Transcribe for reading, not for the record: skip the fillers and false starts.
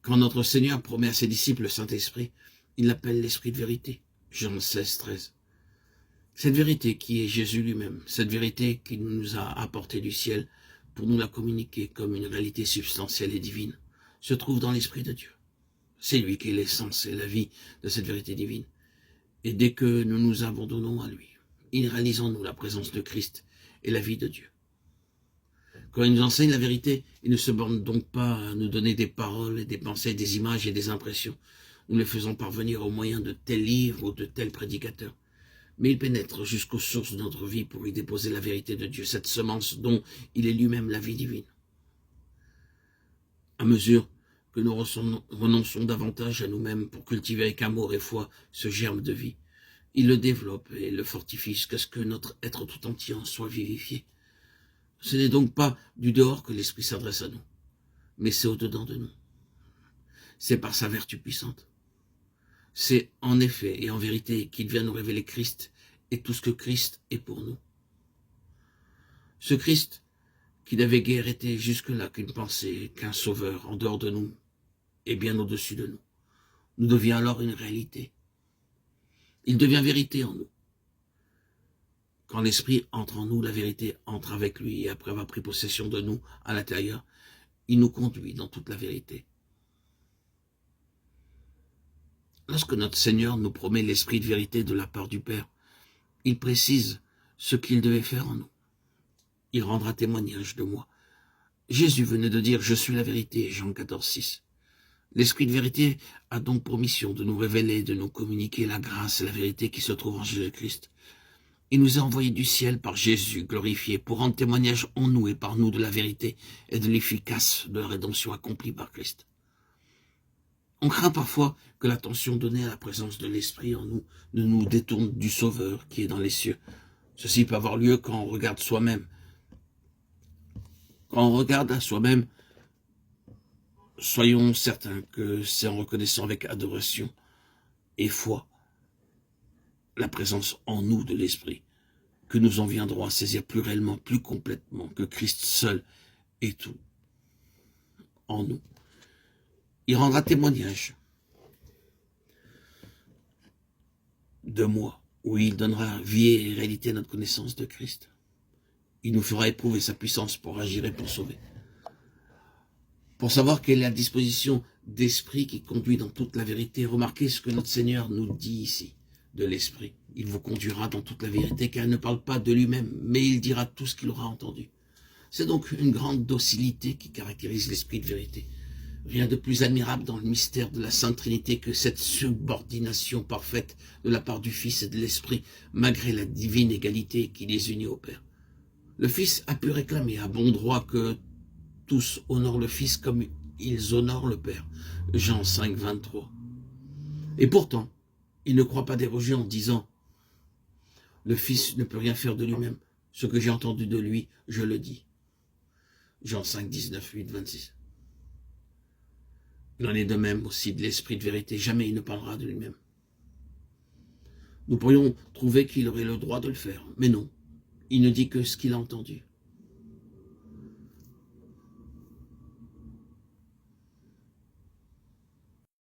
Quand notre Seigneur promet à ses disciples le Saint-Esprit, il l'appelle l'Esprit de vérité. Jean 16, 13. Cette vérité qui est Jésus lui-même, cette vérité qu'il nous a apportée du ciel pour nous la communiquer comme une réalité substantielle et divine, se trouve dans l'Esprit de Dieu. C'est lui qui est l'essence et la vie de cette vérité divine. Et dès que nous nous abandonnons à lui, il réalise en nous la présence de Christ et la vie de Dieu. Quand il nous enseigne la vérité, il ne se borne donc pas à nous donner des paroles et des pensées, des images et des impressions. Nous les faisons parvenir au moyen de tels livres ou de tels prédicateurs. Mais il pénètre jusqu'aux sources de notre vie pour y déposer la vérité de Dieu, cette semence dont il est lui-même la vie divine. À mesure que nous renonçons davantage à nous-mêmes pour cultiver avec amour et foi ce germe de vie, il le développe et le fortifie jusqu'à ce que notre être tout entier en soit vivifié. Ce n'est donc pas du dehors que l'Esprit s'adresse à nous, mais c'est au-dedans de nous. C'est par sa vertu puissante. C'est en effet et en vérité qu'il vient nous révéler Christ et tout ce que Christ est pour nous. Ce Christ qui n'avait guère été jusque-là qu'une pensée, qu'un sauveur en dehors de nous et bien au-dessus de nous, nous devient alors une réalité. Il devient vérité en nous. Quand l'Esprit entre en nous, la vérité entre avec lui et après avoir pris possession de nous à l'intérieur, il nous conduit dans toute la vérité. Lorsque notre Seigneur nous promet l'Esprit de vérité de la part du Père, il précise ce qu'il devait faire en nous. Il rendra témoignage de moi. Jésus venait de dire « Je suis la vérité » Jean 14, 6. L'Esprit de vérité a donc pour mission de nous révéler, de nous communiquer la grâce et la vérité qui se trouvent en Jésus-Christ. Il nous a envoyés du ciel par Jésus glorifié pour rendre témoignage en nous et par nous de la vérité et de l'efficace de la rédemption accomplie par Christ. On craint parfois que l'attention donnée à la présence de l'Esprit en nous ne nous détourne du Sauveur qui est dans les cieux. Ceci peut avoir lieu quand on regarde soi-même. Quand on regarde à soi-même, soyons certains que c'est en reconnaissant avec adoration et foi la présence en nous de l'Esprit que nous en viendrons à saisir plus réellement, plus complètement que Christ seul est tout en nous. Il rendra témoignage de moi, où il donnera vie et réalité à notre connaissance de Christ. Il nous fera éprouver sa puissance pour agir et pour sauver. Pour savoir quelle est la disposition d'esprit qui conduit dans toute la vérité, remarquez ce que notre Seigneur nous dit ici, de l'Esprit. Il vous conduira dans toute la vérité, car il ne parle pas de lui-même, mais il dira tout ce qu'il aura entendu. C'est donc une grande docilité qui caractérise l'Esprit de vérité. Rien de plus admirable dans le mystère de la Sainte Trinité que cette subordination parfaite de la part du Fils et de l'Esprit, malgré la divine égalité qui les unit au Père. Le Fils a pu réclamer à bon droit que tous honorent le Fils comme ils honorent le Père. Jean 5, 23. Et pourtant, il ne croit pas déroger en disant « Le Fils ne peut rien faire de lui-même. Ce que j'ai entendu de lui, je le dis. » Jean 5, 19, 8, 26. Il en est de même aussi de l'Esprit de vérité. Jamais il ne parlera de lui-même. Nous pourrions trouver qu'il aurait le droit de le faire, mais non. Il ne dit que ce qu'il a entendu.